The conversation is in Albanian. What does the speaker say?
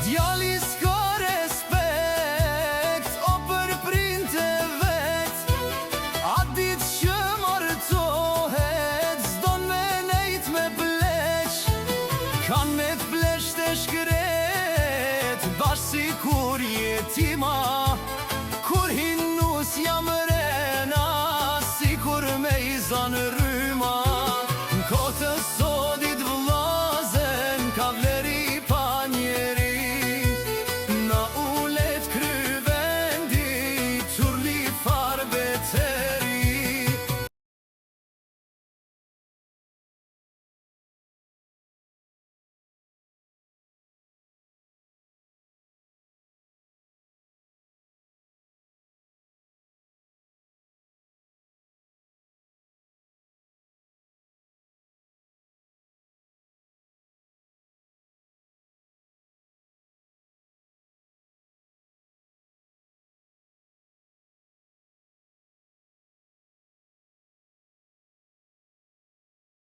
Djali s'ka respekt, o për printe vet. A dit që martohet, s'don me nejt me bleq. Kan me t'bleq të shkret, bashkë si kur jetima.